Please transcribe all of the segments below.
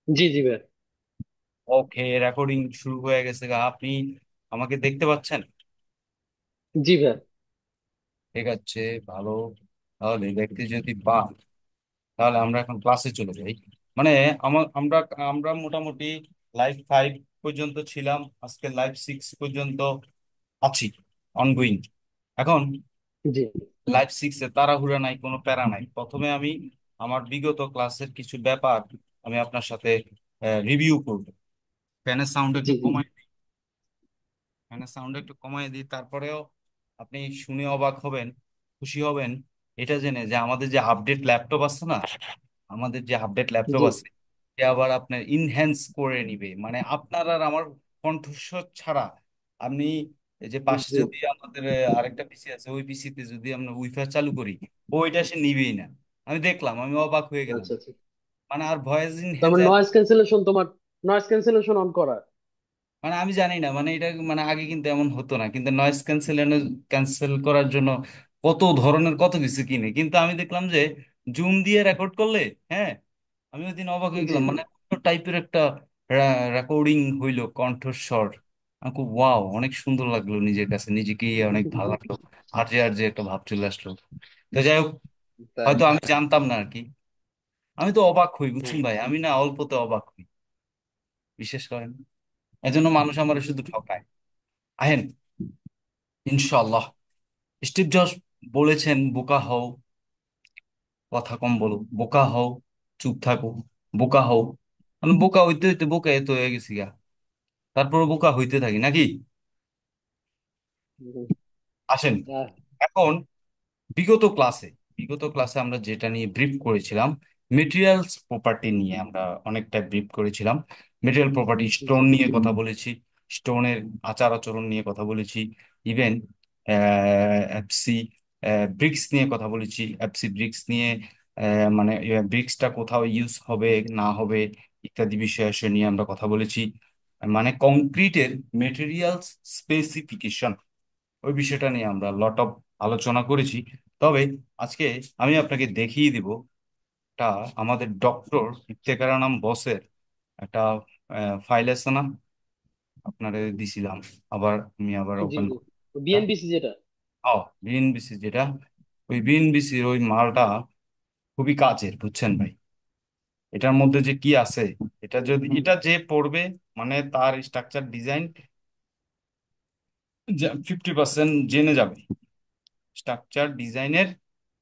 জি জি ভাই। ওকে, রেকর্ডিং শুরু হয়ে গেছে গা। আপনি আমাকে দেখতে পাচ্ছেন? জি ভাই। ঠিক আছে, ভালো। তাহলে দেখতে যদি পান, তাহলে আমরা এখন ক্লাসে চলে যাই। মানে আমরা আমরা মোটামুটি লাইভ 5 পর্যন্ত ছিলাম, আজকে লাইভ 6 পর্যন্ত আছি, অনগোয়িং। এখন জি লাইভ 6 এ তাড়াহুড়া নাই, কোনো প্যারা নাই। প্রথমে আমি আমার বিগত ক্লাসের কিছু ব্যাপার আমি আপনার সাথে রিভিউ করব। ফ্যানের সাউন্ড জি একটু জি। কমাই, ফ্যানের সাউন্ড একটু কমাই দিই, তারপরেও আপনি শুনে অবাক হবেন, খুশি হবেন এটা জেনে যে আমাদের যে আপডেট ল্যাপটপ আছে না, আমাদের যে আপডেট ল্যাপটপ জি আছে, সে আবার আপনার ইনহ্যান্স করে নিবে। মানে আপনার আর আমার কণ্ঠস্বর ছাড়া আপনি এই যে পাশে জি। যদি আমাদের আরেকটা পিসি আছে, ওই পিসিতে যদি আমরা উইফাই চালু করি, ওইটা সে নিবেই না। আমি দেখলাম, আমি অবাক হয়ে গেলাম। আচ্ছা আচ্ছা। মানে আর ভয়েস তার ইনহ্যান্স, মানে নয়েজ ক্যান্সেলেশন তোমার, নয়েজ ক্যান্সেলেশন অন করা। মানে আমি জানি না, মানে এটা মানে আগে কিন্তু এমন হতো না, কিন্তু নয়েজ ক্যান্সেল করার জন্য কত ধরনের কত কিছু কিনে, কিন্তু আমি দেখলাম যে জুম দিয়ে রেকর্ড করলে, হ্যাঁ, আমি ওই দিন অবাক হয়ে জি গেলাম। জি। মানে টাইপের একটা রেকর্ডিং হইলো, কণ্ঠস্বর। আমি খুব ওয়াও, অনেক সুন্দর লাগলো নিজের কাছে, নিজেকেই অনেক ভালো লাগলো। আর যে একটা ভাব চলে আসলো। তো যাই হোক, তাই। হয়তো আমি জানতাম না আর কি। আমি তো অবাক হই, বুঝছেন হুম। ভাই, আমি না অল্পতে অবাক হই, বিশ্বাস করেন। এজন্য মানুষ আমার শুধু ঠকায়। আহেন, ইনশাল্লাহ। স্টিভ জবস বলেছেন, বোকা হও, কথা কম বলো, বোকা হও, চুপ থাকো, বোকা হও। আমি বোকা হইতে হইতে বোকা এত হয়ে গেছি গা, তারপর বোকা হইতে থাকি নাকি। হুম। আসেন আহ, এখন বিগত ক্লাসে, বিগত ক্লাসে আমরা যেটা নিয়ে ব্রিফ করেছিলাম, মেটেরিয়ালস প্রপার্টি নিয়ে আমরা অনেকটা ব্রিফ করেছিলাম। মেটেরিয়াল প্রপার্টি, স্টোন জি নিয়ে কথা বলেছি, স্টোনের আচার আচরণ নিয়ে কথা বলেছি, ইভেন এফসি ব্রিক্স নিয়ে কথা বলেছি। এফসি ব্রিক্স নিয়ে মানে ব্রিক্সটা কোথাও ইউজ হবে না হবে ইত্যাদি বিষয় আসে নিয়ে আমরা কথা বলেছি। মানে কংক্রিটের মেটেরিয়ালস স্পেসিফিকেশন, ওই বিষয়টা নিয়ে আমরা লট অফ আলোচনা করেছি। তবে আজকে আমি আপনাকে দেখিয়ে দিব, একটা আমাদের ডক্টর ইফতেখার নাম বসের একটা ফাইল আছে না, আপনারে দিছিলাম, আবার আমি আবার জি ওপেন জি। করি। বিএনপিসি যেটা। ও, বিএনবিসি যেটা, ওই বিএনবিসির ওই মালটা খুবই কাজের, বুঝছেন ভাই। এটার মধ্যে যে কি আছে, এটা যদি এটা যে পড়বে, মানে তার স্ট্রাকচার ডিজাইন 50% জেনে যাবে, স্ট্রাকচার ডিজাইনের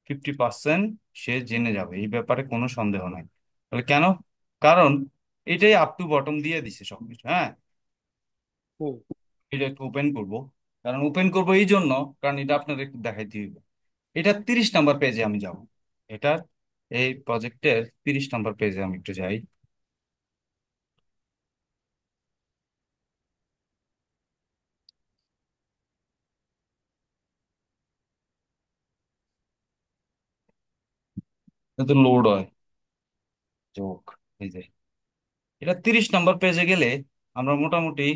50% সে জেনে যাবে, এই ব্যাপারে কোনো সন্দেহ নাই। তাহলে কেন? কারণ এটাই আপ টু বটম দিয়ে দিছে সবকিছু। হ্যাঁ, হুম। এটা একটু ওপেন করব, কারণ ওপেন করব এই জন্য, কারণ এটা আপনার একটু দেখাইতে হইব। এটা 30 নম্বর পেজে আমি যাব, এটার এই প্রজেক্টের 30 নম্বর পেজে আমি একটু যাই। কিন্তু লোড হয় চোখ, এই যে এটা 30 নম্বর পেজে গেলে আমরা মোটামুটি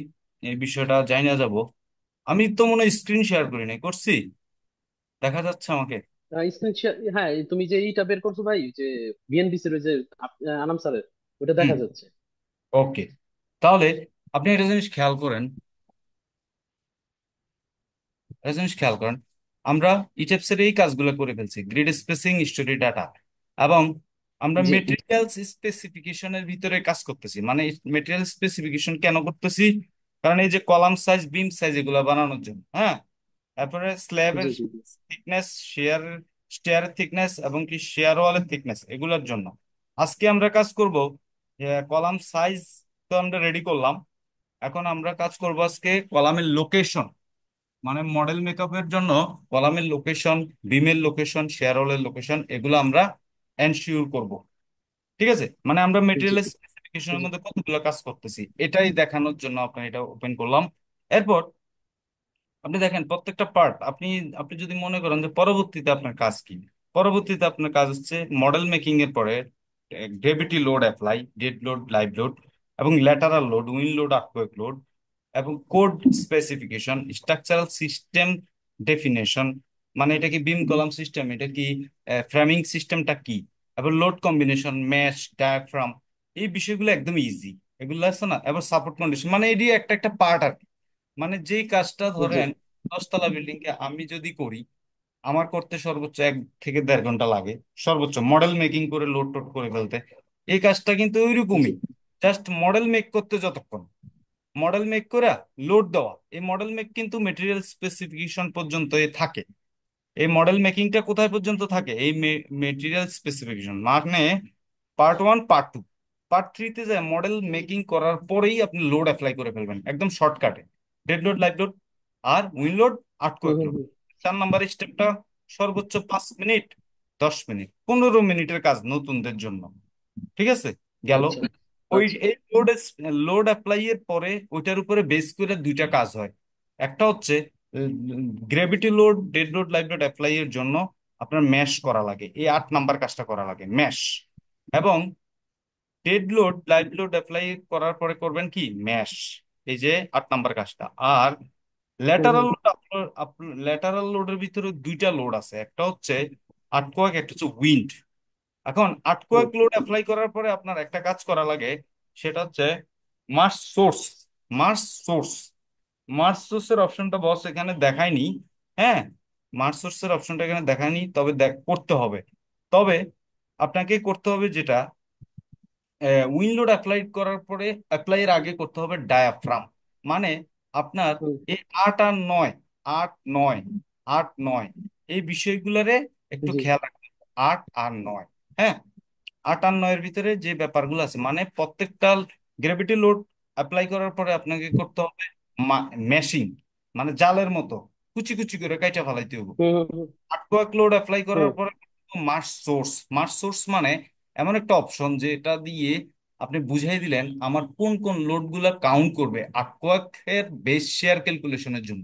এই বিষয়টা জানা যাব। আমি তো মনে হয় স্ক্রিন শেয়ার করি নাই, করছি? দেখা যাচ্ছে আমাকে? স্ক্রিন শেয়ার, হ্যাঁ তুমি যে এইটা বের করছো ভাই, যে বিএনপিসির ওই যে আনাম স্যারের, ওটা হুম, দেখা যাচ্ছে। ওকে। তাহলে আপনি একটা জিনিস খেয়াল করেন, একটা জিনিস খেয়াল করেন, আমরা ইটেপসের এই কাজগুলো করে ফেলছি, গ্রিড স্পেসিং, স্টোরি ডাটা, এবং আমরা জি মেটেরিয়ালস স্পেসিফিকেশনের ভিতরে কাজ করতেছি। মানে মেটেরিয়াল স্পেসিফিকেশন কেন করতেছি? কারণ এই যে কলাম সাইজ, বিম সাইজ, এগুলো বানানোর জন্য। হ্যাঁ, তারপরে স্ল্যাবের জি জি। জি থিকনেস, স্টেয়ারের থিকনেস, এবং কি শেয়ার ওয়ালের থিকনেস, এগুলোর জন্য আজকে আমরা কাজ করব। কলাম সাইজ তো আমরা রেডি করলাম, এখন আমরা কাজ করব আজকে কলামের লোকেশন। মানে মডেল মেকআপের জন্য কলামের লোকেশন, বিমের লোকেশন, শেয়ার হোলের লোকেশন, এগুলো আমরা এনশিওর করব। ঠিক আছে, মানে আমরা জি মেটেরিয়াল স্পেসিফিকেশনের জি। মধ্যে কতগুলো কাজ করতেছি, এটাই দেখানোর জন্য আপনার এটা ওপেন করলাম। এরপর আপনি দেখেন প্রত্যেকটা পার্ট, আপনি আপনি যদি মনে করেন যে পরবর্তীতে আপনার কাজ কি, পরবর্তীতে আপনার কাজ হচ্ছে মডেল মেকিং এর পরে gravity load apply, dead load, live load, এবং lateral load, wind load, earthquake load, এবং code specification, structural system definition, মানে এটা কি বিম কলাম সিস্টেম, এটা কি ফ্রেমিং সিস্টেমটা কি, এবং লোড কম্বিনেশন, মেশ, ডায়াফ্রাম, এই বিষয়গুলো একদম ইজি। এগুলো আছে না, এবার সাপোর্ট কন্ডিশন মানে এটি একটা একটা পার্ট আর কি। মানে যেই কাজটা জি। ধরেন 10 তলা বিল্ডিং কে আমি যদি করি, আমার করতে সর্বোচ্চ 1 থেকে দেড় ঘন্টা লাগে, সর্বোচ্চ মডেল মেকিং করে লোড টোড করে ফেলতে। এই কাজটা কিন্তু জি। ওইরকমই, জাস্ট মডেল মেক করতে যতক্ষণ, মডেল মেক করে লোড দেওয়া, এই মডেল মেক কিন্তু মেটেরিয়াল স্পেসিফিকেশন পর্যন্ত থাকে। এই মডেল মেকিংটা কোথায় পর্যন্ত থাকে, এই মেটেরিয়াল স্পেসিফিকেশন মানে পার্ট 1 পার্ট 2, পার্ট 3 তে যায় মডেল মেকিং করার পরেই আপনি লোড অ্যাপ্লাই করে ফেলবেন একদম শর্টকাটে। ডেড লোড, লাইভ লোড, আর উইন লোড, হুম আর্টকোয়েক হুম লোড। হুম। 4 নাম্বার স্টেপটা সর্বোচ্চ 5 মিনিট, 10 মিনিট, 15 মিনিটের কাজ নতুনদের জন্য। ঠিক আছে, গেল। আচ্ছা ওই আচ্ছা। এই লোড অ্যাপ্লাই এর পরে ওইটার উপরে বেস করে দুইটা কাজ হয়। একটা হচ্ছে gravity load, dead load, live load apply এর জন্য আপনার ম্যাশ করা লাগে, এই 8 নাম্বার কাজটা করা লাগে, ম্যাশ। এবং dead load, live load apply করার পরে করবেন কি, ম্যাশ। এই যে 8 নাম্বার কাজটা। আর হুম ল্যাটারাল হুম। লোড, ল্যাটারাল লোডের ভিতরে দুইটা লোড আছে, একটা হচ্ছে আর্থকোয়াক, একটা হচ্ছে উইন্ড। এখন হুম আর্টকোয়েক লোড অ্যাপ্লাই করার পরে আপনার একটা কাজ করা লাগে, সেটা হচ্ছে মাস সোর্স। মাস সোর্স, মার্স সোর্সের অপশনটা বস এখানে দেখায়নি। হ্যাঁ, মার্স সোর্সের অপশনটা এখানে দেখায়নি, তবে করতে হবে। তবে আপনাকে করতে হবে যেটা, উইন্ডোড অ্যাপ্লাই করার পরে, অ্যাপ্লাই এর আগে করতে হবে ডায়াফ্রাম। মানে আপনার হুম। এই 8 আর 9, 8 9, 8 9, এই বিষয়গুলোরে একটু জি। খেয়াল রাখবেন। 8 আর 9, হ্যাঁ, 8 আর 9-এর ভিতরে যে ব্যাপারগুলো আছে, মানে প্রত্যেকটা গ্র্যাভিটি লোড অ্যাপ্লাই করার পরে আপনাকে করতে হবে মেশিং, মানে জালের মতো কুচি কুচি করে কাইটা ফেলাইতে হবে। হুম হুম হুম আর্টওয়ার্ক লোড অ্যাপ্লাই করার হুম। পরে মার্স সোর্স, মার্স সোর্স মানে এমন একটা অপশন যেটা দিয়ে আপনি বুঝিয়ে দিলেন আমার কোন কোন লোড গুলা কাউন্ট করবে আর্টওয়ার্কের বেস শেয়ার ক্যালকুলেশনের জন্য।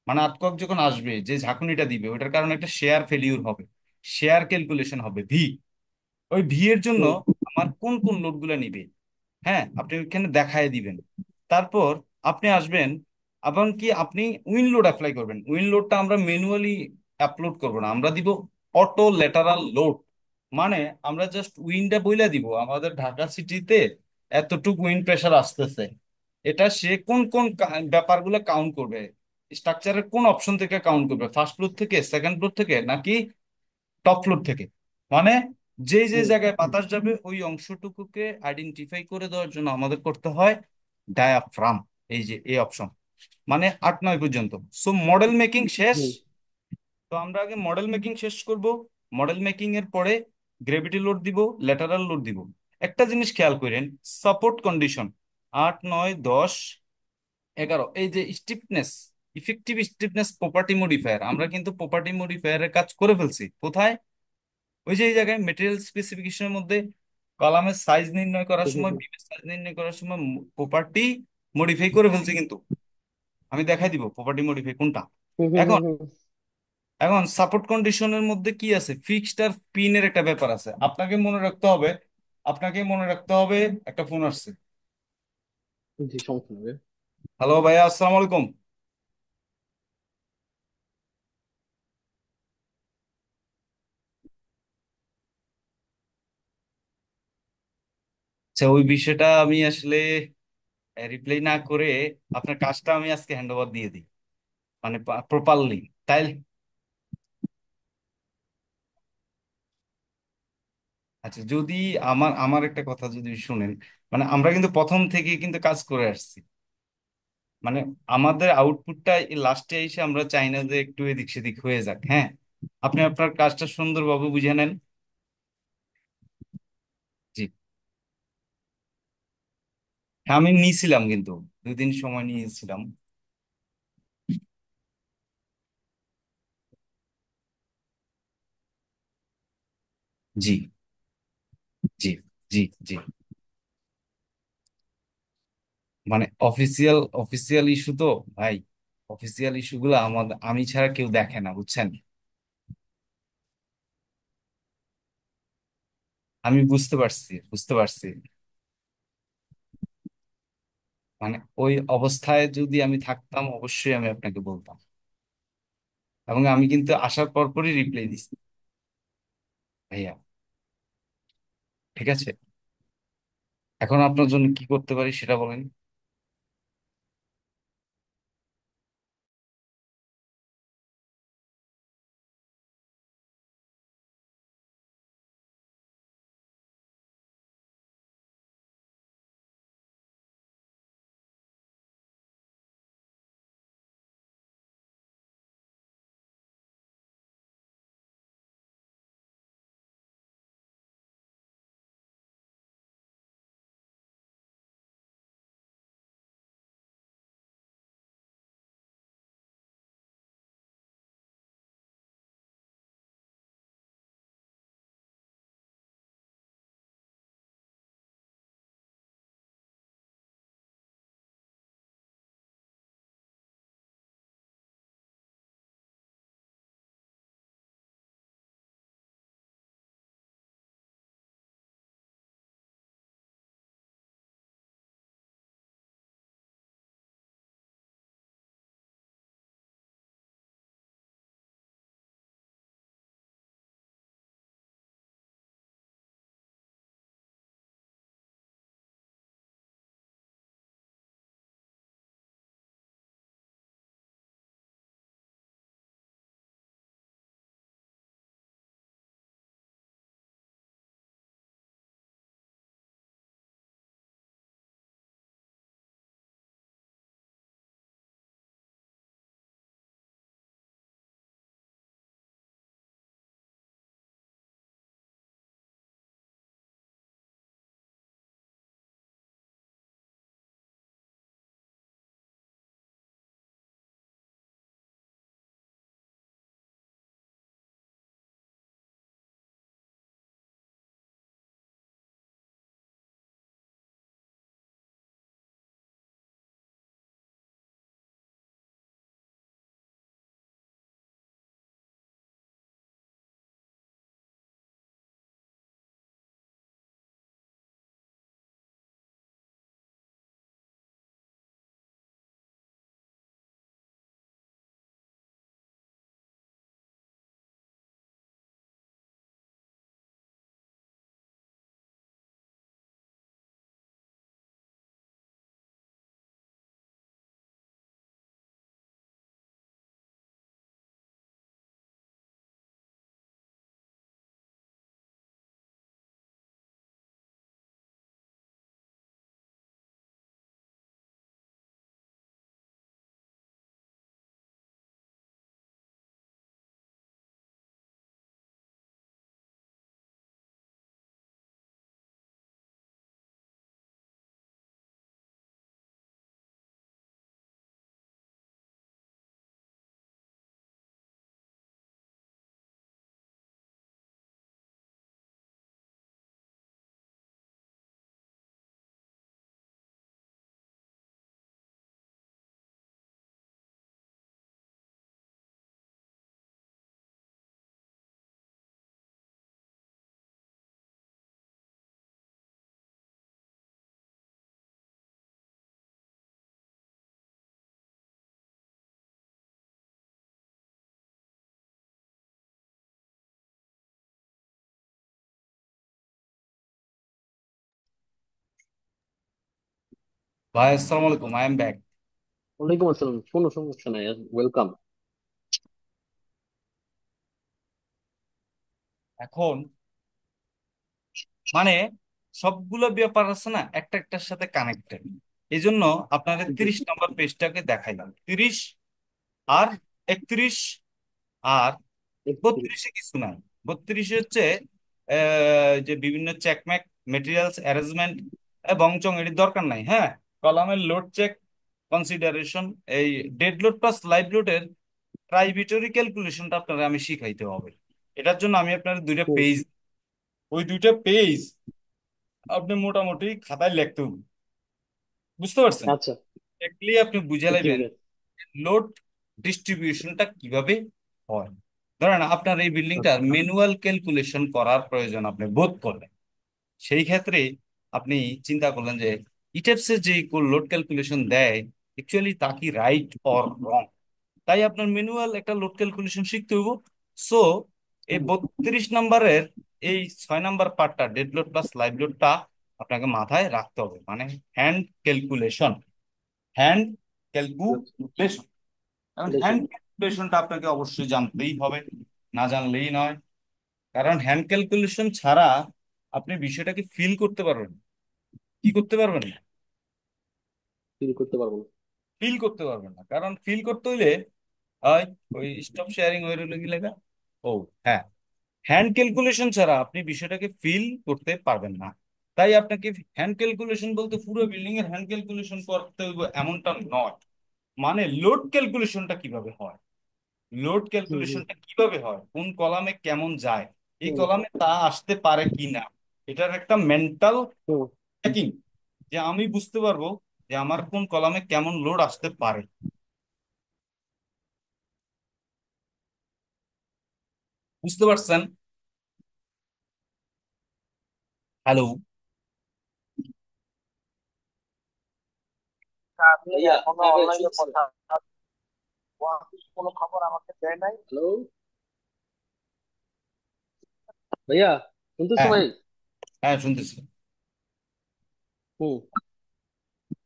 মানে আর্টওয়ার্ক যখন আসবে, যে ঝাঁকুনিটা দিবে ওটার কারণে একটা শেয়ার ফেলিউর হবে, শেয়ার ক্যালকুলেশন হবে ভি। ওই ভি এর জন্য হুম আমার কোন কোন লোড গুলা নিবে, হ্যাঁ, আপনি ওইখানে দেখায় দিবেন। তারপর আপনি আসবেন, এবং কি আপনি উইন লোড অ্যাপ্লাই করবেন। উইন লোডটা আমরা ম্যানুয়ালি আপলোড করব না, আমরা দিব অটো ল্যাটারাল লোড। মানে আমরা জাস্ট উইন্ডটা বইলা দিব আমাদের ঢাকা সিটিতে এতটুকু উইন্ড প্রেসার আসতেছে, এটা সে কোন কোন ব্যাপারগুলো কাউন্ট করবে, স্ট্রাকচারের কোন অপশন থেকে কাউন্ট করবে, ফার্স্ট ফ্লোর থেকে, সেকেন্ড ফ্লোর থেকে, নাকি টপ ফ্লোর থেকে। মানে যে যে হুম জায়গায় বাতাস যাবে ওই অংশটুকুকে আইডেন্টিফাই করে দেওয়ার জন্য আমাদের করতে হয় ডায়াফ্রাম। এই যে এই অপশন, মানে 8 9 পর্যন্ত। সো মডেল মেকিং শেষ। হুম। তো আমরা আগে মডেল মেকিং শেষ করব, মডেল মেকিং এর পরে গ্রেভিটি লোড দিব, ল্যাটারাল লোড দিব। একটা জিনিস খেয়াল করেন, সাপোর্ট কন্ডিশন 8 9 10 11, এই যে stiffness, effective stiffness property modifier, আমরা কিন্তু প্রপার্টি মডিফায়ারের কাজ করে ফেলছি কোথায়, ওই যে এই জায়গায় মেটেরিয়াল স্পেসিফিকেশনের মধ্যে কলামের সাইজ নির্ণয় করার হুম সময়, হুম বিমের সাইজ নির্ণয় করার সময় প্রপার্টি মডিফাই করে ফেলছে কিন্তু। আমি দেখাই দিব প্রপার্টি মডিফাই কোনটা। হুম হুম হুম এখন, হুম। এখন সাপোর্ট কন্ডিশনের মধ্যে কি আছে, ফিক্সড আর পিনের একটা ব্যাপার আছে, আপনাকে মনে রাখতে হবে। আপনাকে মনে রাখতে হবে। একটা ফোন আসছে। জি, সমস্যা নেই। হ্যালো ভাইয়া, আসসালামু আলাইকুম। আচ্ছা, ওই বিষয়টা আমি আসলে রিপ্লাই না করে আপনার কাজটা আমি আজকে হ্যান্ড ওভার দিয়ে দিই, মানে প্রপারলি, তাই। আচ্ছা, যদি আমার আমার একটা কথা যদি শুনেন, মানে আমরা কিন্তু প্রথম থেকে কিন্তু কাজ করে আসছি, মানে আমাদের আউটপুটটা লাস্টে এসে আমরা চাই না যে একটু এদিক সেদিক হয়ে যাক। হ্যাঁ, আপনি আপনার কাজটা সুন্দরভাবে বুঝে নেন। জি। হ্যাঁ, আমি নিয়েছিলাম কিন্তু 2 দিন সময় নিয়েছিলাম। জি জি জি জি। মানে অফিসিয়াল অফিসিয়াল ইস্যু তো ভাই, অফিসিয়াল ইস্যুগুলো আমাদের আমি ছাড়া কেউ দেখে না, বুঝছেন। আমি বুঝতে পারছি, বুঝতে পারছি। মানে ওই অবস্থায় যদি আমি থাকতাম অবশ্যই আমি আপনাকে বলতাম, এবং আমি কিন্তু আসার পর পরই রিপ্লাই দিচ্ছি ভাইয়া। ঠিক আছে। এখন আপনার জন্য কি করতে পারি সেটা বলেন। ভাই আসসালামু আলাইকুম, আই এম ব্যাক। ওয়ালাইকুম আসসালাম, কোনো সমস্যা নাই, ওয়েলকাম। এখন মানে সবগুলো ব্যাপার আছে না, একটা একটার সাথে কানেক্টেড। এই জন্য আপনাদের 30 নম্বর পেজটাকে দেখাইলাম। 30 আর 31 আর 32-এ কিছু নাই। 32-এ হচ্ছে যে বিভিন্ন চেকমেক, মেটেরিয়ালস অ্যারেঞ্জমেন্ট এবং চং এটির দরকার নাই। হ্যাঁ, কলামের লোড চেক, কনসিডারেশন, এই ডেড লোড প্লাস লাইভ লোডের ট্রাইবিটরি ক্যালকুলেশনটা আপনারা আমি শিখাইতে হবে। এটার জন্য আমি আপনার দুইটা পেজ, ওই দুইটা পেজ আপনি মোটামুটি খাতায় লিখতে হবে। বুঝতে পারছেন? আচ্ছা, দেখলেই আপনি বুঝে ঠিক লাইবেন আছে। লোড ডিস্ট্রিবিউশনটা কিভাবে হয়। ধরেন আপনার এই বিল্ডিংটার আচ্ছা। ম্যানুয়াল ক্যালকুলেশন করার প্রয়োজন আপনি বোধ করলেন, সেই ক্ষেত্রে আপনি চিন্তা করলেন যে ইটেপসের যে লোড ক্যালকুলেশন দেয় অ্যাকচুয়ালি তা কি রাইট অর রং। তাই আপনার ম্যানুয়াল একটা লোড ক্যালকুলেশন শিখতে হইব। সো এই হুম। 32 নম্বরের এই 6 নম্বর পার্টটা, ডেড লোড প্লাস লাইভ লোডটা, আপনাকে মাথায় রাখতে হবে, মানে হ্যান্ড ক্যালকুলেশন, হ্যান্ড ক্যালকুলেশন। এখন হ্যান্ড রিলেশন। ক্যালকুলেশনটা আপনাকে অবশ্যই জানতেই হবে, না জানলেই নয়। কারণ হ্যান্ড ক্যালকুলেশন ছাড়া আপনি বিষয়টাকে ফিল করতে পারবেন না। কি করতে পারবেন না? ফিল করতে পারবো না। ফিল করতে পারবেন না, কারণ ফিল করতে হইলে হয় ওই স্টপ শেয়ারিং ওই রইল কি লেখা, ও হ্যাঁ, হ্যান্ড ক্যালকুলেশন ছাড়া আপনি বিষয়টাকে ফিল করতে পারবেন না। তাই আপনাকে হ্যান্ড ক্যালকুলেশন বলতে পুরো বিল্ডিং এর হ্যান্ড ক্যালকুলেশন করতে হইব এমনটা নয়। মানে লোড ক্যালকুলেশনটা কিভাবে হয়, লোড হুম হুম ক্যালকুলেশনটা কিভাবে হয়, কোন কলামে কেমন যায়, এই হুম কলামে তা আসতে পারে কি না, এটার একটা মেন্টাল হুম চেকিং, যে আমি বুঝতে পারবো যে আমার কোন কলামে কেমন লোড আসতে পারে। বুঝতে পারছেন? হ্যালো? আপনি ভাইয়া, এখনো হ্যাঁ ভাই অনলাইনে শুনতেছি। কথা কোনো খবর আমাকে দেয় নাই। হ্যালো ভাইয়া, শুনতেছো হ্যাঁ, ভাই? হ্যাঁ শুনতেছি। হুম।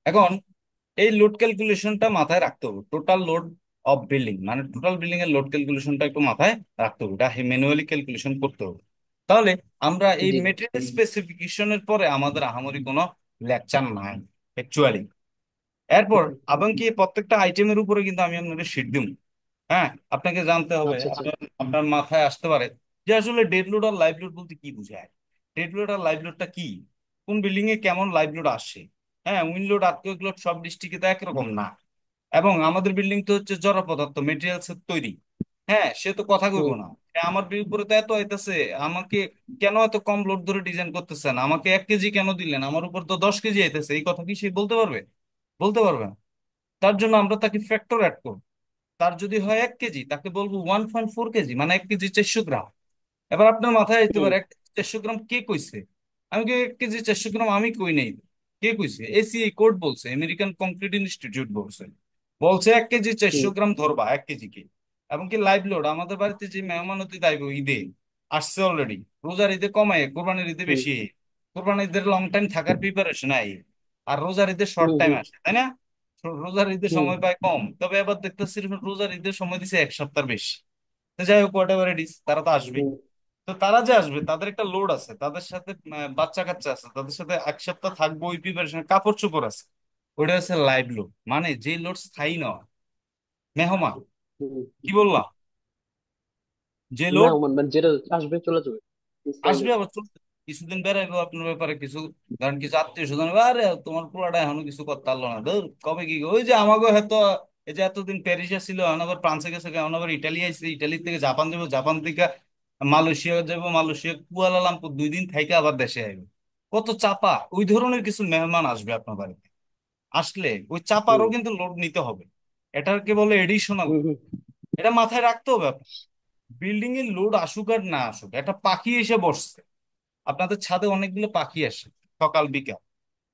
এখন এই লোড ক্যালকুলেশনটা মাথায় রাখতে হবে, টোটাল লোড অফ বিল্ডিং, মানে টোটাল বিল্ডিং এর লোড ক্যালকুলেশনটা একটু মাথায় রাখতে হবে, এটা ম্যানুয়ালি ক্যালকুলেশন করতে হবে। তাহলে আমরা এই জি। মেটেরিয়াল স্পেসিফিকেশনের পরে আমাদের আহামরি কোনো লেকচার নাই অ্যাকচুয়ালি। এরপর এবং কি প্রত্যেকটা আইটেমের উপরে কিন্তু আমি আপনাকে শিট দিব। হ্যাঁ, আপনাকে জানতে হবে, আচ্ছা আচ্ছা। আপনার আপনার মাথায় আসতে পারে যে আসলে ডেড লোড আর লাইভ লোড বলতে কি বোঝায়, ডেড লোড আর লাইভ লোডটা কি, কোন বিল্ডিং এ কেমন লাইভ লোড আসে। হ্যাঁ, উইন্ড লোড আর্থকুয়েক লোড সব ডিস্ট্রিক্টে তো একরকম না, এবং আমাদের বিল্ডিং তো হচ্ছে জড় পদার্থ মেটেরিয়ালস এর তৈরি। হ্যাঁ, সে তো কথা কইব হুম না আমার উপরে তো এত আইতেছে, আমাকে কেন এত কম লোড ধরে ডিজাইন করতেছেন, আমাকে 1 কেজি কেন দিলেন, আমার উপর তো 10 কেজি আইতেছে, এই কথা কি সে বলতে পারবে? বলতে পারবে না। তার জন্য আমরা তাকে ফ্যাক্টর অ্যাড করব। তার যদি হয় 1 কেজি, তাকে বলবো 1.4 কেজি, মানে 1 কেজি 400 গ্রাম। এবার আপনার মাথায় আসতে হুম পারে 1 কেজি 400 গ্রাম কে কইছে? আমি কি 1 কেজি 400 গ্রাম আমি কই নাই, কে কইছে? এসিআই কোড বলছে, আমেরিকান কংক্রিট ইনস্টিটিউট বলছে, বলছে 1 কেজি চারশো হুম গ্রাম ধরবা 1 কেজি কে। এবং কি লাইভ লোড আমাদের বাড়িতে যে মেহমান অতিথি আইব ঈদে, আসছে অলরেডি, রোজার ঈদে কমায় কোরবানির ঈদে হুম বেশি, কোরবানির ঈদের লং টাইম থাকার প্রিপারেশন আই, আর রোজার ঈদের শর্ট হুম টাইম হুম আসে, তাই না? রোজার ঈদের হুম সময় পায় কম, তবে এবার দেখতেছি রোজার ঈদের সময় দিছে 1 সপ্তাহ বেশি। তো যাই হোক, হোয়াট এভার ইট ইজ, তারা তো আসবেই। হুম তো তারা যে আসবে তাদের একটা লোড আছে, তাদের সাথে বাচ্চা কাচ্চা আছে, তাদের সাথে 1 সপ্তাহ থাকবো, ওই প্রিপারেশন কাপড় চোপড় আছে, ওইটা হচ্ছে লাইভ লোড, মানে যে লোড স্থায়ী নয়। মেহমান, হুম। কি বললাম? যে না লোড মানে যেটা আসবে চলে যাবে, স্থায়ী আসবে নেই। আবার চলবে, কিছুদিন বেড়াইবো আপনার ব্যাপারে কিছু, ধরেন কিছু আত্মীয় স্বজন, আরে তোমার পোলাটা এখনো কিছু করতে পারলো না, ধর কবে কি ওই যে আমাকে হয়তো, এই যে এতদিন প্যারিসে ছিল, এখন আবার ফ্রান্সে গেছে, এখন আবার ইটালি আসছে, ইটালি থেকে জাপান যাবো, জাপান থেকে মালয়েশিয়া যাবো, মালয়েশিয়া কুয়ালালামপুর 2 দিন থেকে আবার দেশে আসবে। কত চাপা, ওই ধরনের কিছু মেহমান আসবে আপনার বাড়িতে। আসলে ওই চাপারও হুম কিন্তু লোড নিতে হবে, এটাকে বলে এডিশনাল। হুম হুম এটা মাথায় রাখতে হবে আপনার। বিল্ডিং এর লোড আসুক আর না আসুক, একটা পাখি এসে বসছে, আপনাদের ছাদে অনেকগুলো পাখি আসে সকাল বিকাল,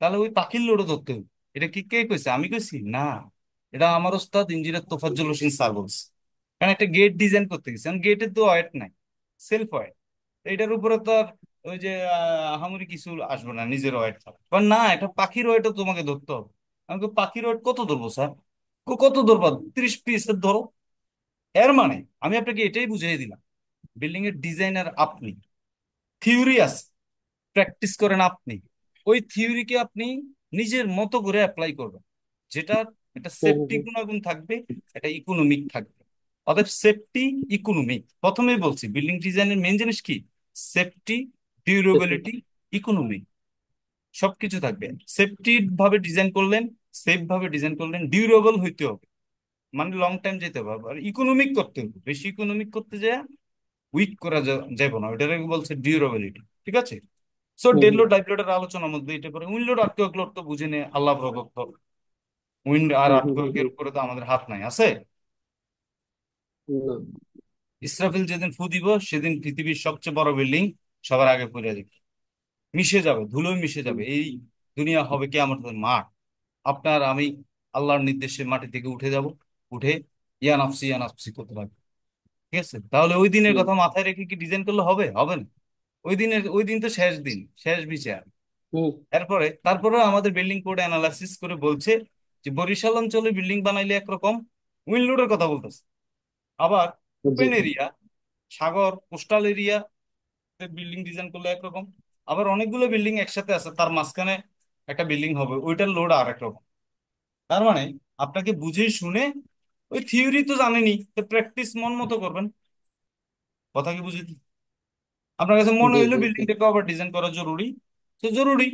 তাহলে ওই পাখির লোডও ধরতে হবে। এটা কি কে কইছে, আমি কইছি না, এটা আমার ওস্তাদ ইঞ্জিনিয়ার তোফাজ্জল হোসেন স্যার বলছে। কারণ একটা গেট ডিজাইন করতে গেছে, গেটের তো ওয়েট নাই, সেলফ ওয়েট, এটার উপরে তো আর ওই যে আহামরি কিছু আসবে না, নিজের ওয়েট থাকবে, কারণ না এটা পাখির ওয়েটও তোমাকে ধরতে হবে। আমি কই, পাখির ওয়েট কত ধরবো স্যার? কত ধরবা? 30 পিস ধরো। এর মানে আমি আপনাকে এটাই বুঝিয়ে দিলাম, বিল্ডিং এর ডিজাইনার আপনি, থিওরি আছে, প্র্যাকটিস করেন আপনি, ওই থিওরিকে আপনি নিজের মতো করে অ্যাপ্লাই করবেন, যেটা এটা হুম হুম সেফটি হুম গুণাগুণ থাকবে, এটা ইকোনমিক থাকবে। অতএব সেফটি, ইকোনমিক, প্রথমেই বলছি বিল্ডিং ডিজাইনের মেন জিনিস কি? Safety, Safety। ডিউরেবিলিটি, ইকোনমি, সবকিছু থাকবে। সেফটি ভাবে ডিজাইন করলেন, সেফ ভাবে ডিজাইন করলেন, ডিউরেবল হইতে হবে, মানে লং টাইম যেতে হবে, আর ইকোনমিক করতে হবে, বেশি ইকোনমিক করতে যায় উইক করা যাবে না, ওইটাকে বলছে ডিউরেবিলিটি। ঠিক আছে? সো হুম ডেড হুম লোড লাইভ লোডের আলোচনার মধ্যে এটা পরে উইন্ড লোড আর্থকুয়েক লোড তো বুঝে নে আল্লাহ প্রদত্ত, উইন্ড আর হুম হুম হুম আর্থকুয়েকের হুম। উপরে তো আমাদের হাত নাই, আছে? না। ইসরাফিল যেদিন ফু দিব সেদিন পৃথিবীর সবচেয়ে বড় বিল্ডিং সবার আগে পড়ে যাবে, মিশে যাবে, ধুলোয় মিশে হুম যাবে, এই দুনিয়া হবে কি আমাদের মাঠ। আপনার আমি আল্লাহর নির্দেশে মাটি থেকে উঠে যাব, উঠে ইয়া নাফসি করতে লাগবে। ঠিক আছে? তাহলে ওই দিনের হুম কথা মাথায় রেখে কি ডিজাইন করলে হবে? হবে না। ওই দিনের, ওই দিন তো শেষ দিন, শেষ বিচার। হুম। তারপরেও আমাদের বিল্ডিং কোড অ্যানালাইসিস করে বলছে যে বরিশাল অঞ্চলে বিল্ডিং বানাইলে একরকম উইন্ড লোডের কথা বলতেছে, আবার জি। ওপেন এরিয়া, সাগর, কোস্টাল এরিয়া বিল্ডিং ডিজাইন করলে একরকম, আবার অনেকগুলো বিল্ডিং একসাথে আছে তার মাঝখানে একটা বিল্ডিং হবে ওইটার লোড আর একরকম। তার মানে আপনাকে বুঝে শুনে, ওই থিওরি তো জানেনি, তো প্র্যাকটিস মন মতো করবেন। কথা কি বুঝে? আপনার কাছে মনে জি হইলো জি জি। বিল্ডিংটাকে আবার ডিজাইন করা জরুরি, তো জরুরি।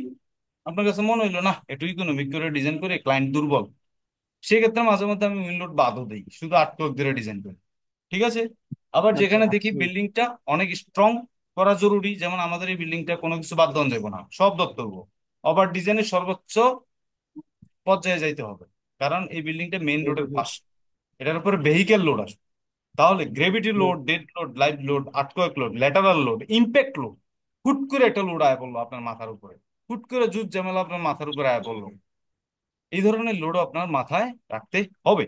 আপনার কাছে মনে হইলো না একটু ইকোনমিক করে ডিজাইন করে ক্লায়েন্ট দুর্বল, সেক্ষেত্রে মাঝে মধ্যে আমি উইন্ডোড বাদও দিই, শুধু আর্টওয়ার্ক দিয়ে ডিজাইন করি। ঠিক আছে। আবার আচ্ছা। যেখানে দেখি হুম। বিল্ডিংটা অনেক স্ট্রং করা জরুরি, যেমন আমাদের এই বিল্ডিংটা কোনো কিছু বাদ দেওয়া যাবে না, সব দত্ত হবো, আবার ডিজাইনের সর্বোচ্চ পর্যায়ে যাইতে হবে, কারণ এই বিল্ডিংটা মেইন হুম। রোডের হুম। পাশে, এটার উপরে ভেহিকেল লোড আসবে। তাহলে gravity hmm. Load, dead load, live load, earthquake load, lateral load, impact load, হুট করে একটা লোড আয় পড়লো আপনার মাথার উপরে, হুট করে জুট ঝামেলা আপনার মাথার উপরে আয় পড়লো, এই ধরনের লোডও আপনার মাথায় রাখতে হবে।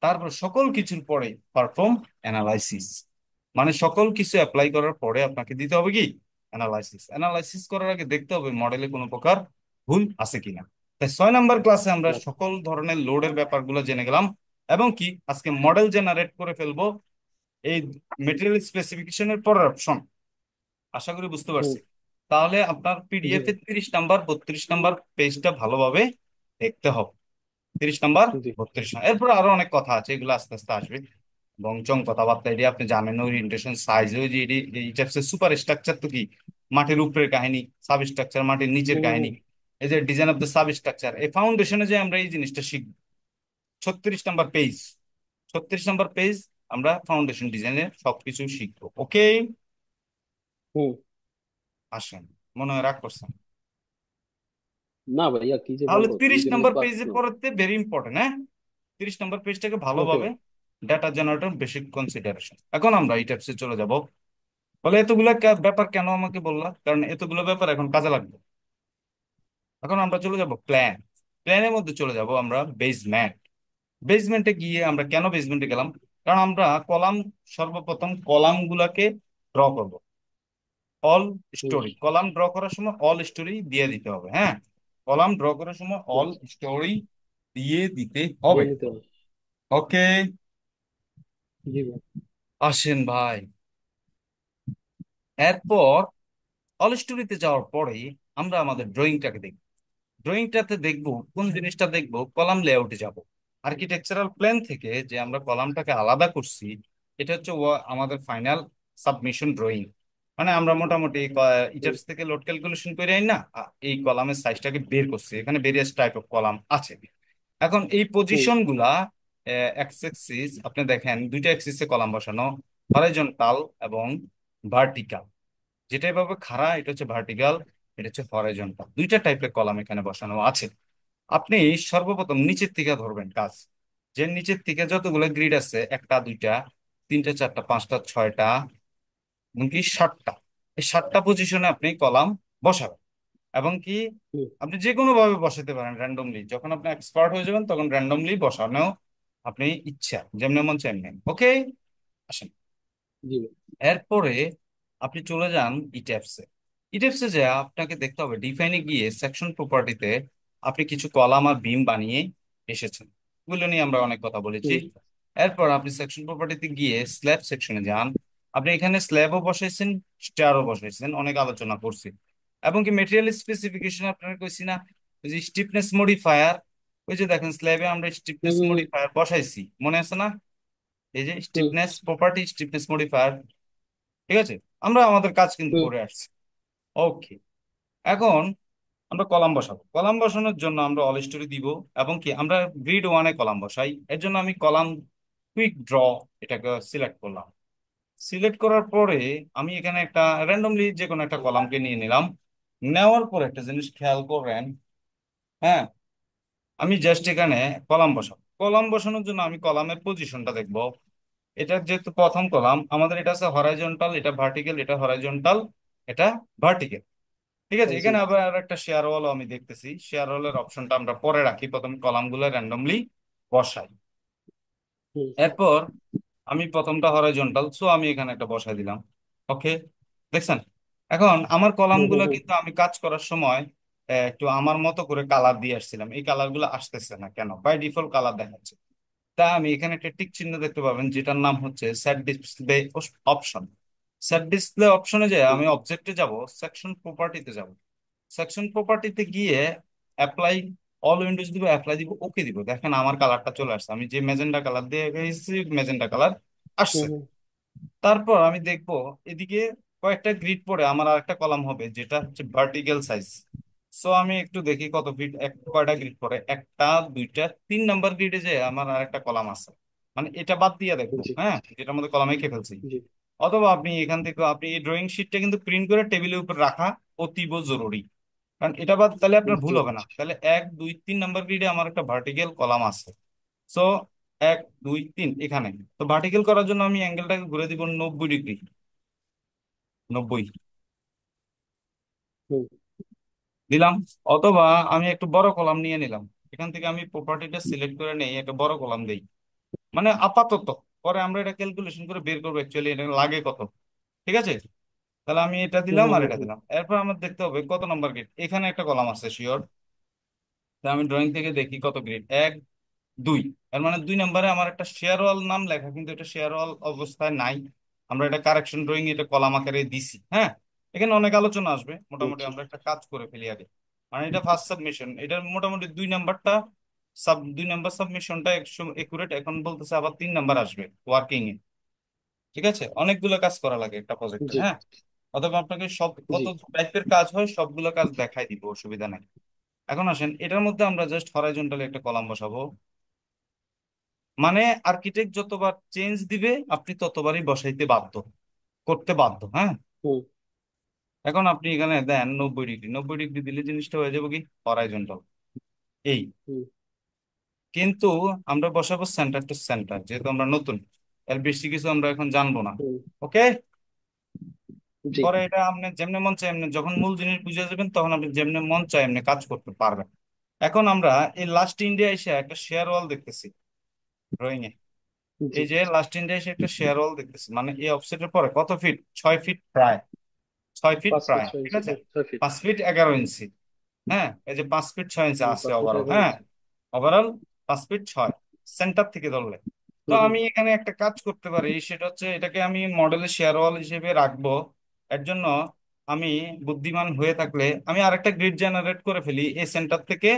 তারপর সকল কিছুর পরে পারফর্ম অ্যানালাইসিস, মানে সকল কিছু অ্যাপ্লাই করার পরে আপনাকে দিতে হবে কি অ্যানালাইসিস। অ্যানালাইসিস করার আগে দেখতে হবে মডেলে কোনো প্রকার ভুল আছে কিনা। তাই 6 নম্বর ক্লাসে আমরা সকল ধরনের লোডের ব্যাপারগুলো জেনে গেলাম, এবং কি আজকে মডেল জেনারেট করে ফেলবো এই মেটেরিয়াল স্পেসিফিকেশনের পরের অপশন। আশা করি বুঝতে হুম। পারছি। তাহলে আপনার জি পিডিএফ এর 30 নাম্বার 32 নাম্বার পেজটা ভালোভাবে দেখতে হবে। 30 নাম্বার, জি। 32 নাম্বার, এরপর আরো অনেক কথা আছে, এগুলো আস্তে আস্তে আসবে। বংচং কথাবার্তা এটি আপনি জানেন, ওরিয়েন্টেশন, সাইজ, ওই যে এই টাইপসের সুপার স্ট্রাকচার তো কি, মাটির উপরের কাহিনী, সাব স্ট্রাকচার মাটির নিচের হুম। কাহিনী, হুম। এই যে design of the sub structure, এই ফাউন্ডেশনে যে আমরা এই জিনিসটা শিখবো। 36 নাম্বার পেজ, 36 নাম্বার পেজ, আমরা ফাউন্ডেশন ডিজাইনের সবকিছু শিখবো। ওকে, হুম। আসেন, মনে হয় রাগ করছেন। না ভাইয়া, কি যে তাহলে বলবো, তুমি তিরিশ যেমনি নাম্বার ক্লাস পেজে নাও। পড়তে ভেরি ইম্পর্টেন্ট, হ্যাঁ। 30 নাম্বার পেজটাকে ওকে ভালোভাবে, ভাই। Data generator basic consideration. এখন আমরা এই টাইপসে চলে যাব। বলে এতগুলো ব্যাপার কেন আমাকে বললা, কারণ এতগুলো ব্যাপার এখন কাজে লাগবে। এখন আমরা চলে যাব প্ল্যান, প্ল্যানের মধ্যে চলে যাব আমরা বেসমেন্ট। বেসমেন্টে গিয়ে আমরা কেন বেসমেন্টে গেলাম, কারণ আমরা কলাম, সর্বপ্রথম কলাম গুলাকে ড্র করব। অল হুম। স্টোরি কলাম ড্র করার সময় অল স্টোরি দিয়ে দিতে হবে, হ্যাঁ। কলাম ড্র করার সময় অল আচ্ছা। স্টোরি দিয়ে দিতে হবে। দিয়ে দিতে হবে। ওকে, জি ভাই। আসেন ভাই। এরপর অল স্টোরিতে যাওয়ার পরে আমরা আমাদের ড্রয়িংটাকে দেখব। ড্রয়িংটাতে দেখব কোন জিনিসটা, দেখব কলাম লেআউটে যাব। আর্কিটেকচারাল প্ল্যান থেকে যে আমরা কলামটাকে আলাদা করছি, এটা হচ্ছে আমাদের ফাইনাল সাবমিশন ড্রয়িং। মানে আমরা মোটামুটি হুম। ইটাবস থেকে লোড ক্যালকুলেশন করে আই না, এই কলামের সাইজটাকে বের করছি, এখানে ভেরিয়াস টাইপ অফ কলাম আছে। এখন এই হুম। পজিশন গুলা, এক্স এক্সিস আপনি দেখেন দুইটা এক্সিসে কলাম বসানো, হরাইজন্টাল এবং ভার্টিক্যাল। যেটা এভাবে খাড়া এটা হচ্ছে ভার্টিক্যাল, এটা হচ্ছে হরাইজন্টাল, দুইটা টাইপের কলাম এখানে বসানো আছে। আপনি সর্বপ্রথম নিচের থেকে ধরবেন কাজ, যে নিচের থেকে যতগুলো গ্রিড আছে, একটা দুইটা তিনটা চারটা পাঁচটা ছয়টা এমনকি 7টা, এই 7টা পজিশনে আপনি কলাম বসাবেন। এবং কি হুম। আপনি যে কোনো ভাবে বসাতে পারেন র্যান্ডমলি, যখন আপনি এক্সপার্ট হয়ে যাবেন তখন র্যান্ডমলি বসানো আপনি ইচ্ছা যেমনি মন চাইবেন। ওকে, আসেন। জি ভাই। এরপরে আপনি চলে যান ইটেপসে। ইটেপসে যে আপনাকে দেখতে হবে ডিফাইনে গিয়ে সেকশন প্রপার্টিতে আপনি কিছু কলাম আর বিম বানিয়ে এসেছেন, এগুলো নিয়ে আমরা অনেক কথা বলেছি। হুম। এরপর আপনি সেকশন প্রপার্টিতে গিয়ে স্ল্যাব সেকশনে যান। আপনি এখানে স্ল্যাবও বসাইছেন, স্টারও বসাইছেন, অনেক আলোচনা করছি। এবং কি মেটেরিয়াল স্পেসিফিকেশন আপনার কইছি না, ওই যে স্টিফনেস মডিফায়ার, ওই যে দেখেন স্ল্যাবে আমরা হুম। স্টিফনেস হুম। মডিফায়ার বসাইছি, মনে আছে না? এই যে হুম। স্টিফনেস প্রপার্টি, স্টিফনেস মডিফায়ার, ঠিক আছে। আমরা আমাদের কাজ কিন্তু হুম। করে আসছি। ওকে, এখন আমরা কলাম বসাবো। কলাম বসানোর জন্য আমরা অল স্টোরি দিব, এবং কি আমরা গ্রিড ওয়ানে কলাম বসাই। এর জন্য আমি কলাম কুইক ড্র এটাকে সিলেক্ট করলাম। সিলেক্ট করার পরে আমি এখানে একটা র্যান্ডমলি যে কোনো একটা কলামকে নিয়ে নিলাম। নেওয়ার পর একটা জিনিস খেয়াল করেন, হ্যাঁ, আমি জাস্ট এখানে কলাম বসাবো। কলাম বসানোর জন্য আমি কলামের পজিশনটা দেখব। এটা যেহেতু প্রথম কলাম আমাদের, এটা আছে হরাইজন্টাল, এটা ভার্টিক্যাল, এটা হরাইজন্টাল, এটা ভার্টিক্যাল, ঠিক আছে। জি। এখানে আবার আর একটা শেয়ার ওয়ালও আমি দেখতেছি, শেয়ার ওয়ালের অপশনটা আমরা পরে রাখি, প্রথমে কলামগুলো র্যান্ডমলি বসাই। হুম। এরপর আমি প্রথমটা হরাইজন্টাল, সো আমি এখানে একটা বসাই দিলাম। ওকে, দেখছেন। এখন আমার হুম হুম কলামগুলো হুম কিন্তু আমি কাজ করার সময় একটু আমার মতো করে কালার দিয়ে আসছিলাম, এই কালারগুলো আসতেছে না কেন, বাই ডিফল্ট কালার দেখাচ্ছে। তা আমি এখানে একটা টিক চিহ্ন দেখতে পাবেন যেটার নাম হচ্ছে set display option. Set display অপশনে যায় হুম আমি অবজেক্টে যাব, সেকশন প্রপার্টিতে যাব। সেকশন প্রপার্টিতে গিয়ে অ্যাপ্লাই অল উইন্ডোজ দিব, অ্যাপ্লাই দিব, ওকে দিব। দেখেন আমার কালারটা চলে আসছে, আমি যে ম্যাজেন্টা কালার দিয়ে গেছি ম্যাজেন্টা কালার হুম আসছে। হুম তারপর আমি দেখব এদিকে কয়েকটা গ্রিড পরে আমার আরেকটা কলাম হবে যেটা হচ্ছে ভার্টিক্যাল সাইজ। সো আমি একটু দেখি কত ফিট কয়টা গ্রিড পরে, একটা, দুইটা, 3 নাম্বার গ্রিডে যে আমার আরেকটা কলাম আছে। মানে এটা বাদ দিয়ে দেখবো, জি হ্যাঁ, যেটার মধ্যে কলাম এঁকে ফেলছি। জি অথবা আপনি এখান থেকে আপনি এই ড্রয়িং শিটটা কিন্তু প্রিন্ট করে টেবিলের উপর রাখা অতীব জরুরি। কারণ এটা বাদ তাহলে আপনার ভুল বুঝতে হবে না। পেরেছি। তাহলে 1 2 3 নাম্বার গ্রিডে আমার একটা ভার্টিক্যাল কলাম আছে। সো 1 2 3 এখানে। তো ভার্টিক্যাল করার জন্য আমি অ্যাঙ্গেলটাকে ঘুরে দিব 90 ডিগ্রি। 90 হুম দিলাম। অথবা আমি একটু বড় কলাম নিয়ে নিলাম, এখান থেকে আমি প্রপার্টিটা সিলেক্ট করে নেই, একটা বড় কলাম দেই, মানে আপাতত। পরে আমরা এটা ক্যালকুলেশন করে বের করবো অ্যাকচুয়ালি এটা লাগে কত। ঠিক আছে, তাহলে আমি এটা হুম দিলাম হুম আর হুম এটা হুম দিলাম। এরপর আমার দেখতে হবে কত নম্বর গেট, এখানে একটা কলাম আছে শিওর। তা আমি ড্রয়িং থেকে দেখি কত গ্রিড, 1 2। এর মানে 2 নম্বরে আমার একটা শেয়ার ওয়াল নাম লেখা, কিন্তু এটা শেয়ার ওয়াল অবস্থায় নাই। আমরা এটা কারেকশন ড্রয়িং এটা কলাম আকারে দিছি, হ্যাঁ। এখানে অনেক আলোচনা আসবে, মোটামুটি জি আমরা একটা কাজ করে ফেলি আগে। মানে এটা ফার্স্ট সাবমিশন, এটা মোটামুটি 2 নাম্বারটা, 2 নাম্বার সাবমিশনটা একশো একুরেট। এখন বলতেছে আবার 3 নাম্বার আসবে ওয়ার্কিং এ। ঠিক আছে, অনেকগুলো কাজ করা লাগে একটা প্রজেক্টে, জি হ্যাঁ। অথবা আপনাকে সব জি কত টাইপের কাজ হয় সবগুলো কাজ দেখাই দিব, অসুবিধা নাই। এখন আসেন এটার মধ্যে আমরা জাস্ট হরাইজন্টালি একটা কলাম বসাবো। মানে আর্কিটেক্ট যতবার চেঞ্জ দিবে আপনি ততবারই বসাইতে বাধ্য, করতে বাধ্য, হ্যাঁ। হুম এখন আপনি এখানে দেন 90 ডিগ্রি, 90 ডিগ্রি দিলে জিনিসটা হয়ে যাবে কি হরাইজন্টাল এই। হুম কিন্তু আমরা বসাবো সেন্টার টু সেন্টার, যেহেতু আমরা নতুন, এর বেশি কিছু আমরা এখন জানবো না। হুম ওকে। জি পরে এটা আপনি যেমনি মন চায় এমনি, যখন মূল জিনিস বুঝে যাবেন তখন আপনি যেমনি মন চায় এমনি কাজ করতে পারবেন। এখন আমরা এই লাস্ট ইন্ডিয়া এসে একটা শেয়ার ওয়াল দেখতেছি ড্রয়িং এ। জি এই যে লাস্ট ইন্ডিয়া এসে একটা শেয়ার ওয়াল দেখতেছি, মানে এই অফসেটের পরে কত ফিট, 6 ফিট প্রায়, 6 ফিট 5 ফিট প্রায়, 6 ঠিক ইঞ্চি আছে। 6 ফিট 5 ফিট 11 ইঞ্চি। হ্যাঁ, এই যে 5 ফিট 6 ইঞ্চি আছে 5 ফিট ওভারঅল, 11 হ্যাঁ। ইঞ্চি ওভারঅল 5 ফিট 6 সেন্টার থেকে ধরলে। তো হুম হুম আমি এখানে একটা কাজ করতে পারি, সেটা হচ্ছে এটাকে আমি মডেলের শেয়ার ওয়াল হিসেবে রাখবো। এর জন্য আমি বুদ্ধিমান হয়ে থাকলে আমি আরেকটা গ্রিড জেনারেট করে ফেলি এই সেন্টার থেকে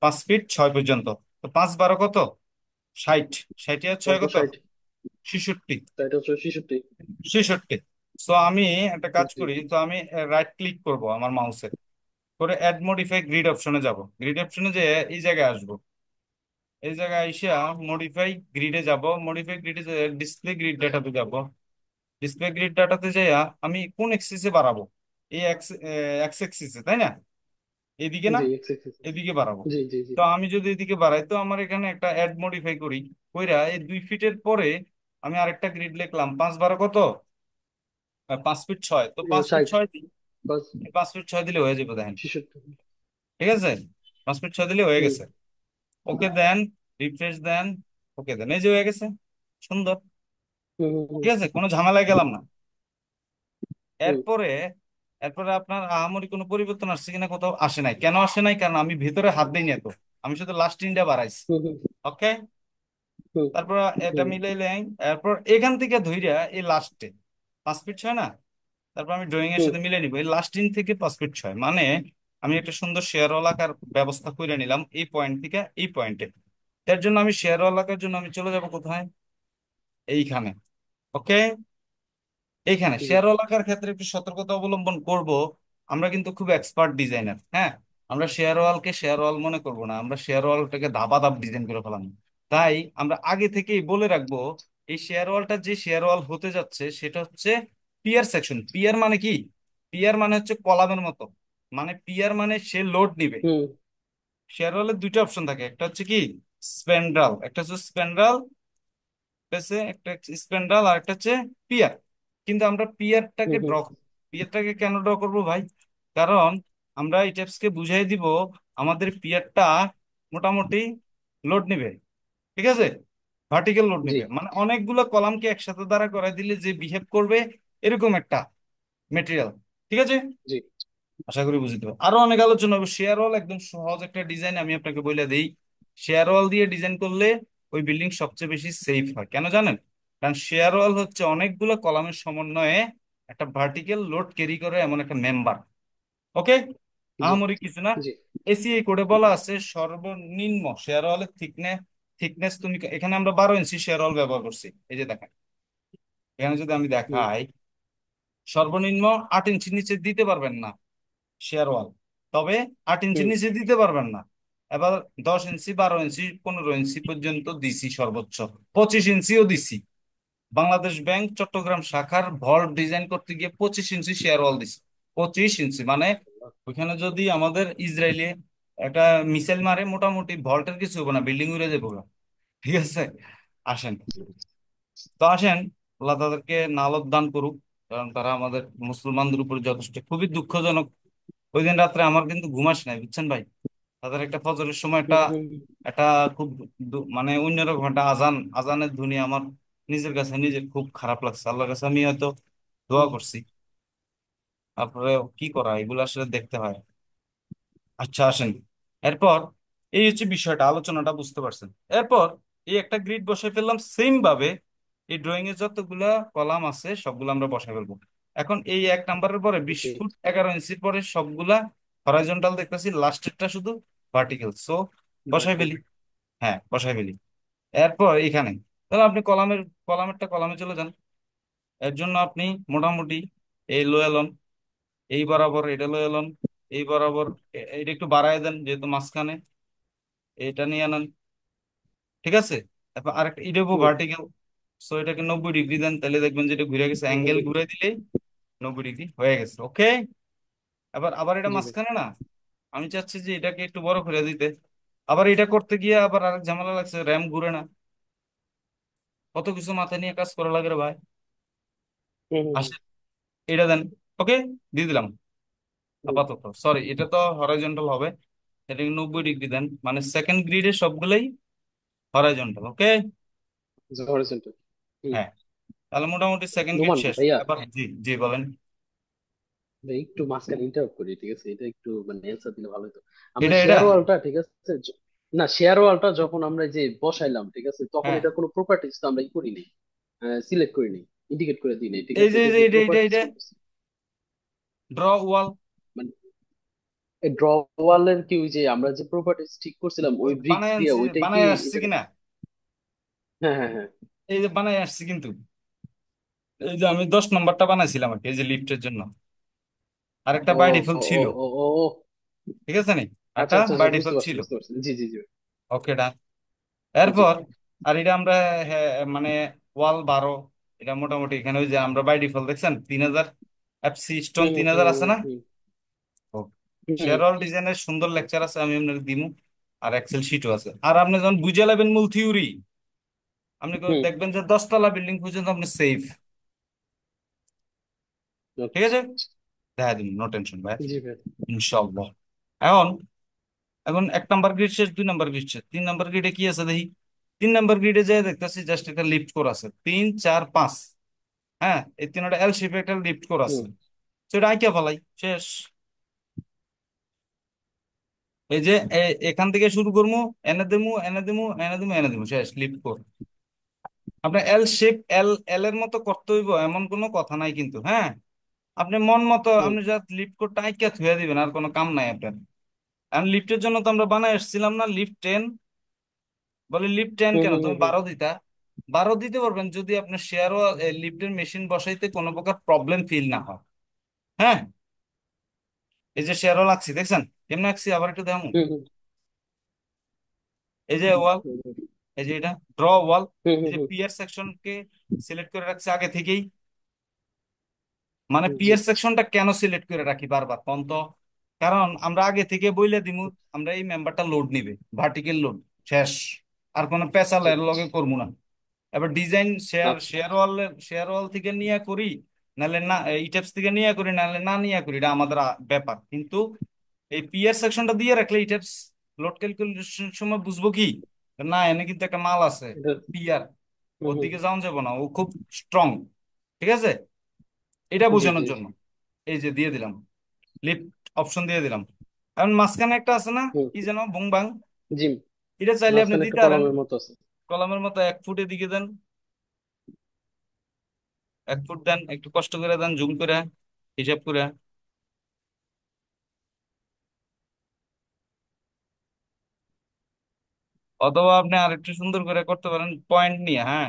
5 ফিট 6 পর্যন্ত। তো 5 12 কত, 60, 60 আর 6 কত কত, 60 66। 66 66। সো আমি একটা কাজ জি করি, তো আমি রাইট ক্লিক করব আমার মাউসে, করে অ্যাড মডিফাই গ্রিড অপশনে যাব। গ্রিড অপশনে যে এই জায়গায় আসবো, এই জায়গায় আইসা মডিফাই গ্রিডে যাব, মডিফাই গ্রিডে ডিসপ্লে গ্রিড ডাটাতে যাব। ডিসপ্লে গ্রিড ডাটাতে যাইয়া আমি কোন এক্সিসে বাড়াবো, এই এক্স এক্স এক্সিসে, তাই না, এদিকে না, জি এক্স এদিকে বাড়াবো। জি জি জি তো আমি যদি এদিকে বাড়াই তো আমার এখানে একটা অ্যাড মডিফাই করি, কইরা এই 2 ফিটের পরে আমি আরেকটা গ্রিড লিখলাম 5 12 কত, 5 ফিট 6। তো 60 5 ফিট 6 দিই, বাস 5 ফিট 6 দিলে হয়ে যাবে দেখেন। 66 ঠিক আছে, 5 ফিট 6 দিলে হয়ে হুম গেছে। ওকে দেন, রিফ্রেশ দেন, ওকে দেন, এই যে হয়ে গেছে, সুন্দর। হুম হুম ঠিক আছে, কোনো ঝামেলায় গেলাম না। হুম এরপরে, এরপরে আপনার আহামরি কোনো পরিবর্তন আসছে কিনা, কোথাও আসে নাই। কেন আসে নাই, কারণ আমি ভেতরে হাত দিইনি এত, আমি শুধু লাস্ট ইন্ডিয়া বাড়াইছি। হুম হুম ওকে। হুম তারপর এটা হুম মিলাইলেন, এরপর এখান থেকে ধইরা এই লাস্টে 5 ফিট 6 না, তারপর আমি ড্রয়িং এর হুম সাথে মিলাই নিব এই লাস্ট ইন থেকে 5 ফিট 6, মানে আমি একটা সুন্দর শেয়ার এলাকার ব্যবস্থা করে নিলাম এই পয়েন্ট থেকে এই পয়েন্টে। তার জন্য আমি শেয়ার এলাকার জন্য আমি চলে যাব কোথায়, এইখানে। ওকে। এইখানে জি শেয়ার এলাকার ক্ষেত্রে একটু সতর্কতা অবলম্বন করব। আমরা কিন্তু খুব এক্সপার্ট ডিজাইনার, হ্যাঁ। আমরা শেয়ার ওয়ালকে শেয়ার ওয়াল মনে করব না, আমরা শেয়ার ওয়ালটাকে ধাপা ধাপ ডিজাইন করে ফেলাম। তাই আমরা আগে থেকেই বলে রাখবো এই শেয়ার ওয়ালটা যে শেয়ার ওয়াল হতে যাচ্ছে সেটা হচ্ছে পিয়ার সেকশন। পিয়ার মানে কি, পিয়ার মানে হচ্ছে কলামের মতো, মানে পিয়ার মানে সে লোড নিবে। হুম শেয়ার ওয়ালের দুইটা অপশন থাকে, একটা হচ্ছে কি স্প্যান্ড্রাল, একটা হচ্ছে স্প্যান্ড্রাল পেছে, একটা স্প্যান্ড্রাল আর একটা হচ্ছে পিয়ার। কিন্তু আমরা হুম পিয়ারটাকে হুম পিয়ারটাকে কেন ড্র করব ভাই, কারণ আমরা এই টিপসকে বুঝাই দিব আমাদের পিয়ারটা মোটামুটি লোড নিবে। ঠিক আছে, ভার্টিক্যাল লোড জি নিবে, মানে অনেকগুলো কলামকে একসাথে দাঁড়া করাই দিলে যে বিহেভ করবে এরকম একটা মেটেরিয়াল। ঠিক আছে? জি। আশা করি বুঝতে পারবো। আরো অনেক আলোচনা হবে। শেয়ার ওয়াল একদম সহজ একটা ডিজাইন, আমি আপনাকে বলে দিই। শেয়ার ওয়াল দিয়ে ডিজাইন করলে ওই বিল্ডিং সবচেয়ে বেশি সেফ হয়। কেন জানেন? কারণ শেয়ার ওয়াল হচ্ছে অনেকগুলো কলামের সমন্বয়ে একটা ভার্টিক্যাল লোড ক্যারি করে এমন একটা মেম্বার। ওকে, জি। আহামরি কিছু না। জি। এসিআই কোডে বলা আছে সর্বনিম্ন শেয়ার ওয়ালের থিকনেস তুমি এখানে আমরা 12 ইঞ্চি শেয়ার ওয়াল ব্যবহার করছি। এই যে দেখেন, এখানে যদি আমি হুম। দেখাই, সর্বনিম্ন 8 ইঞ্চি নিচে দিতে পারবেন না শেয়ার ওয়াল, তবে 8 ইঞ্চি হুম। নিচে দিতে পারবেন না। এবার 10 ইঞ্চি, 12 ইঞ্চি, 15 ইঞ্চি পর্যন্ত দিছি, সর্বোচ্চ 25 ইঞ্চিও দিছি। বাংলাদেশ ব্যাংক চট্টগ্রাম শাখার ভল্ট ডিজাইন করতে গিয়ে 25 ইঞ্চি শেয়ার ওয়াল দিছি। 25 ইঞ্চি মানে মাশাআল্লাহ। ওইখানে যদি আমাদের ইসরায়েলি একটা মিসাইল মারে, মোটামুটি ভল্টের কিছু হবে না, বিল্ডিং উড়ে যাবো গা। ঠিক আছে, আসেন। তো আসেন, আল্লাহ তাদেরকে নালত দান করুক, কারণ তারা আমাদের মুসলমানদের উপর যথেষ্ট, খুবই দুঃখজনক। ওই দিন রাত্রে আমার কিন্তু ঘুম আসে নাই, বুঝছেন ভাই। তাদের একটা ফজরের সময় একটা হুম। হুম। একটা খুব মানে অন্যরকম একটা আজানের ধ্বনি আমার নিজের কাছে নিজের খুব খারাপ লাগছে। আল্লাহর কাছে আমি হয়তো দোয়া হুম। করছি। তারপরে কি করা, এগুলো আসলে দেখতে হয়। আচ্ছা আসেন, এরপর এই হচ্ছে বিষয়টা, আলোচনাটা বুঝতে পারছেন। এরপর এই একটা গ্রিড বসাই ফেললাম সেম ভাবে। এই ড্রয়িং এর যতগুলা কলাম আছে সবগুলো আমরা বসাই ফেলবো। এখন এই 1 নাম্বারের পরে বিশ জি। ফুট 11 ইঞ্চির পরে সবগুলা হরাইজন্টাল দেখতেছি, লাস্টেরটা শুধু ভার্টিক্যাল। সো বসাই ফেলি। ভার্টিক্যাল। হ্যাঁ, বসাই ফেলি। এরপর এখানে তাহলে আপনি কলামেরটা কলামে চলে যান। এর জন্য আপনি মোটামুটি এই লো এলন, এই বরাবর এটা লো এলন, এই বরাবর এটা একটু বাড়ায় দেন, যেহেতু মাঝখানে এটা নিয়ে আনেন। ঠিক আছে, তারপর আরেকটা এটাও হুম। ভার্টিক্যাল। সো এটাকে 90 ডিগ্রি দেন, তাহলে দেখবেন যে এটা ঘুরে গেছে, অ্যাঙ্গেল 90 ডিগ্রি। ঘুরে দিলে 90 ডিগ্রি হয়ে গেছে। ওকে, আবার আবার এটা জি ভাই। মাঝখানে না, আমি চাচ্ছি যে এটাকে একটু বড় করে দিতে। আবার এটা করতে গিয়ে আবার আরেক ঝামেলা লাগছে, র্যাম ঘুরে না। কত কিছু মাথায় নিয়ে কাজ করা লাগে রে ভাই। হুম। হুম। আসে, এটা দেন। ওকে, দিয়ে দিলাম। হুম। আপাতত সরি, এটা তো হরাইজন্টাল হবে। এটাকে 90 ডিগ্রি দেন, মানে সেকেন্ড গ্রিডে সবগুলোই হরাইজন্টাল। ওকে, হরিজন্টাল। হুম। হ্যাঁ, তাহলে মোটামুটি সেকেন্ড গ্রিড নোমান শেষ। ভাইয়া, এবার জি জি বলেন। ভাই একটু মাঝখানে ইন্টারাপ্ট করি, ঠিক আছে? এটা একটু মানে অ্যান্সার দিলে ভালো হতো। আমরা এটা এটা শেয়ার ওয়ালটা, ঠিক আছে, না শেয়ার ওয়ালটা যখন আমরা যে বসাইলাম, ঠিক আছে, তখন হ্যাঁ, এটা কোনো প্রপার্টিজ তো আমরা ই করিনি, সিলেক্ট করিনি, ইন্ডিকেট করে দিই নাই, ঠিক এই আছে? যে এই এটা যে কি এটা প্রপার্টিজ এটা করতেছি? ড্র ওয়াল। মানে ড্র ওয়ালের কি ওই যে আমরা যে প্রপার্টিজ ঠিক করছিলাম ওই ওই ব্রিক্স বানায় দিয়ে, আনছি, ওইটাই কি বানায় আসছি এখানে? কিনা। হ্যাঁ, হ্যাঁ, হ্যাঁ। এই যে বানায় আসছি কিন্তু, এই যে আমি 10 নম্বরটা বানাইছিলাম আর কি, এই যে লিফটের জন্য। আরেকটা ও, বাই ডিফল্ট ও, ও, ছিল। ও, ও, ও। ঠিক আছে নি, আচ্ছা, একটা আচ্ছা, বাই আচ্ছা, বুঝতে ডিফল্ট পারছি, ছিল। বুঝতে পারছি। জি, জি, জি। ওকে, ডান। জি। এরপর আর এটা আমরা, হ্যাঁ, মানে ওয়াল 12, এটা মোটামুটি এখানে ওই যে আমরা বাই ডিফল্ট দেখছেন 3000 এফসি স্টোন হুম। 3000 আছে হুম। না। হুম। ও, হুম। শেরওয়াল ডিজাইনের সুন্দর লেকচার আছে, আমি আপনাকে দিমু। আর এক্সেল শিটও আছে। আর আপনি যখন বুঝে নেবেন মূল থিওরি, আপনি হুম। দেখবেন যে 10 তলা বিল্ডিং পর্যন্ত আপনি সেফ। ঠিক আছে, আচ্ছা। দেখা দিন, নো টেনশন ভাই, জি ভাই। ইনশাল্লাহ। এখন এখন 1 নাম্বার গ্রিড শেষ, 2 নাম্বার গ্রিড শেষ, 3 নাম্বার গ্রিডে কি আছে দেখি। 3 নাম্বার গ্রিডে যাই দেখতেছি জাস্ট একটা লিফট কোর আছে, 3 4 5। হ্যাঁ, এই তিনটা এল শেপে একটা লিফট কোর আছে। হুম। সেটা আইকা ফেলাই শেষ। এই যে এখান থেকে শুরু করবো, এনে দেবো, এনে দেবো, এনে দেবো, এনে দেবো, শেষ লিফট কোর। আপনার এল শেপ, এল এল এর মতো করতে হইব এমন কোনো কথা নাই কিন্তু, হ্যাঁ। আপনি মন মতো হুম। আপনি জাস্ট লিফট কোরটা আইকা থুয়ে দিবেন, আর কোনো কাম নাই আপনার। আর লিফটের জন্য তো আমরা বানাই আসছিলাম না লিফট 10। বলে লিফট 10 হুম। কেন, হুম। তুমি হুম। 12 দিতা। 12 দিতে পারবেন যদি আপনার শেয়ারও লিফটের মেশিন বসাইতে কোনো প্রকার প্রবলেম ফিল না হয়। হ্যাঁ, এই যে শেয়ারও লাগছি দেখছেন কেমনে লাগছি, আবার একটু দেখুন। হুম। হুম। এই যে ওয়াল, এই যে এটা ড্র ওয়াল। হুম। এই হুম। যে হুম। পিয়ার সেকশনকে সিলেক্ট করে রাখছি আগে থেকেই। মানে জি। পিয়ার সেকশনটা কেন সিলেক্ট করে রাখি বারবার কোন তো, কারণ আমরা আগে থেকে বইলে দিমু আমরা এই মেম্বারটা লোড নিবে, ভার্টিক্যাল লোড, শেষ। আর কোনো পেঁচাল জি। এর লগে করবো না। এবার ডিজাইন আচ্ছা। শেয়ার ওয়াল থেকে নিয়ে করি, নাহলে না ইটেপস থেকে নিয়ে করি, নাহলে না নিয়ে করি, এটা আমাদের ব্যাপার। কিন্তু এই পিয়ার সেকশনটা দিয়ে রাখলে ইটেপস লোড ক্যালকুলেশন সময় বুঝবো কি, না এনে কিন্তু একটা মাল আছে এটা। পিয়ার, হুম। ওর হুম। দিকে যাওয়া যাবে না, ও খুব স্ট্রং। ঠিক আছে, এটা জি, বোঝানোর জি, জি। জন্য। এই যে দিয়ে দিলাম, লিফট অপশন দিয়ে দিলাম। এখন মাঝখানে একটা আছে না, হুম। কি যেন বুংবাং, জি। এটা চাইলে আপনি মাঝখানে একটা দিতে পারেন। কলমের মতো আছে। কলমের মতো 1 ফুটের দিকে দেন, 1 ফুট দেন, একটু কষ্ট করে দেন, জুম করে, হিসাব করে। অথবা আপনি আর একটু সুন্দর করে করতে পারেন পয়েন্ট নিয়ে, হ্যাঁ।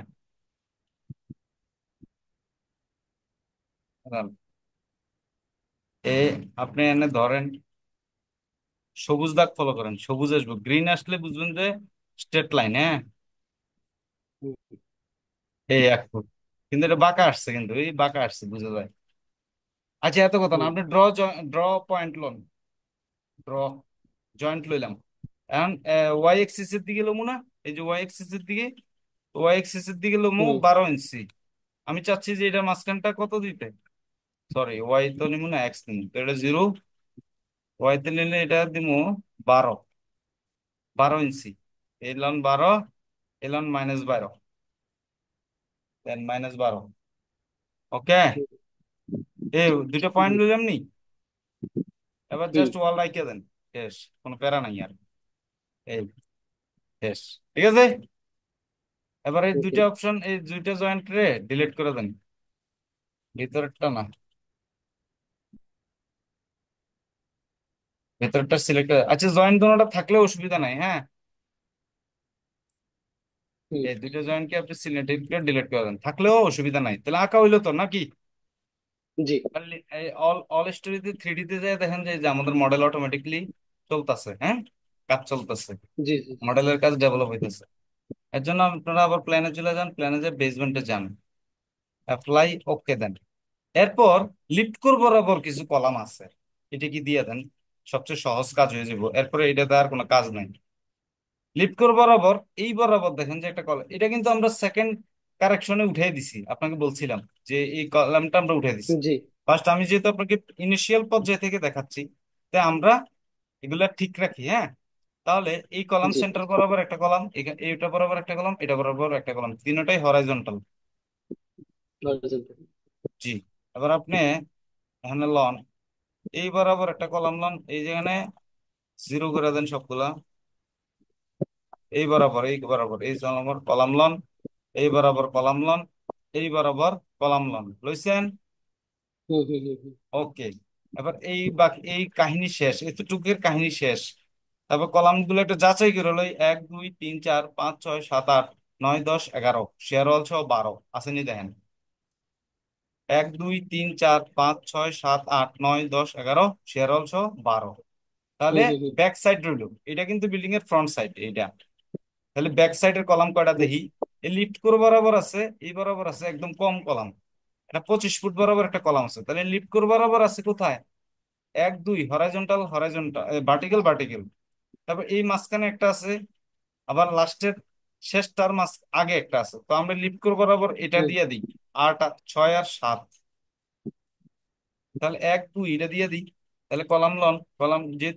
দাঁড়ান। এ আপনি এনে ধরেন, সবুজ দাগ ফলো করেন, সবুজ আসবে, গ্রিন আসলে বুঝবেন যে স্ট্রেট লাইন, হ্যাঁ। হুম। এই 1 ফুট, কিন্তু এটা বাঁকা আসছে, কিন্তু এই বাঁকা আসছে বুঝা যায়। আচ্ছা, এত কথা না, হুম। আপনি ড্র পয়েন্ট লোন, ড্র জয়েন্ট লইলাম। এখন ওয়াই এক্সিস এর দিকে লমু না, এই যে ওয়াই এক্সিস এর দিকে, ওয়াই এক্সিস এর দিকে লমু হুম। 12 ইঞ্চি। আমি চাচ্ছি যে এটা মাঝখানটা কত দিতে, সরি ওয়াই তো নিবো না, এক্স নিবো, তো এটা 0, ওয়াই তে নিলে এটা দিব 12, 12 ইঞ্চি। এলন 12, এলন -12, দেন -12। ওকে, এই দুইটা পয়েন্ট জি। নিলাম নি, এবার হুম। জাস্ট ওয়াল রাইখে দেন, শেষ, কোনো প্যারা নাই আর। এই শেষ, ঠিক আছে। এবার এই হুম। দুইটা অপশন, এই দুইটা জয়েন্ট রে ডিলিট করে দেন, ভিতরেরটা না, ভেতরটা সিলেক্ট। আচ্ছা, জয়েন্ট দোনোটা থাকলে অসুবিধা নাই, হ্যাঁ। হুম। এই দুইটা জয়েন্টকে আপনি সিলেক্ট করে ডিলিট করে দেন, থাকলেও অসুবিধা নাই, তাহলে আঁকা হইলো তো নাকি। জি। অল অল স্টোরিতে 3D তে যায় দেখেন যে এই যে আমাদের মডেল অটোমেটিকলি চলতেছে, হ্যাঁ, কাজ চলতেছে, জি। জি। মডেলের কাজ ডেভেলপ হইতেছে। এর জন্য আপনারা আবার প্ল্যানে চলে যান, প্ল্যানে যে বেসমেন্টে যান, অ্যাপ্লাই ওকে দেন। এরপর লিফট কোর বরাবর কিছু কলাম আছে, এটা কি দিয়ে দেন, সবচেয়ে সহজ কাজ হয়ে যাব, এরপরে এটা দেওয়ার কোনো কাজ নাই। লিফট কোর বরাবর, এই বরাবর দেখেন যে একটা কলাম, এটা কিন্তু আমরা সেকেন্ড কারেকশনে উঠিয়ে দিছি, আপনাকে বলছিলাম যে এই কলামটা আমরা উঠিয়ে দিছি। জি। ফার্স্ট আমি যেহেতু আপনাকে ইনিশিয়াল পর্যায় থেকে দেখাচ্ছি, তাই আমরা এগুলা ঠিক রাখি, হ্যাঁ। তাহলে এই কলাম জি। সেন্টার বরাবর একটা কলাম, এইটা বরাবর একটা কলাম, এটা বরাবর একটা কলাম, তিনটাই হরাইজন্টাল। জি। এবার আপনি এখানে লন, এই বরাবর একটা কলাম লন, এই যেখানে 0 করে দেন সবগুলা, এই বরাবর, এই বরাবর, এই বরাবর কলাম লন, এই বরাবর কলাম লন, এই বরাবর কলাম লন, লইছেন। হুম। হুম। হুম। হুম। ওকে। এবার এই বাকি এই কাহিনী শেষ, এতটুকুর কাহিনী শেষ। তারপর কলাম গুলো একটা যাচাই করে লই, 1 2 3 4 5 6 7 8 9 10 11, শেয়ার অল সহ 12 আসেনি দেখেন, 1 2 3 4 5 6 7 8 9 10 11, শেয়ার অল সহ 12। তাহলে হুম। হুম। হুম। ব্যাক সাইড রইল, এটা কিন্তু বিল্ডিং এর ফ্রন্ট সাইড এইটা। তাহলে ব্যাক সাইডের কলাম কয়টা হুম। দেখি, এই লিফট কোর বরাবর আছে, এই বরাবর আছে একদম কম কলাম, এটা 25 ফুট বরাবর একটা কলাম আছে, তাহলে লিফট কোর বরাবর আছে কোথায়, 1 2 হরাইজন্টাল, হরাইজন্টাল, ভার্টিক্যাল, ভার্টিক্যাল। তারপর এই মাঝখানে একটা আছে, আবার লাস্টের শেষটার মাঝ আগে একটা আছে, তো আমরা লিফট কোর বরাবর এটা হুম। দিয়ে দিই, 8 6 আর 7, তাহলে 1 2 এটা দিয়ে দিই। তাহলে কলাম লন, কলাম যেহেতু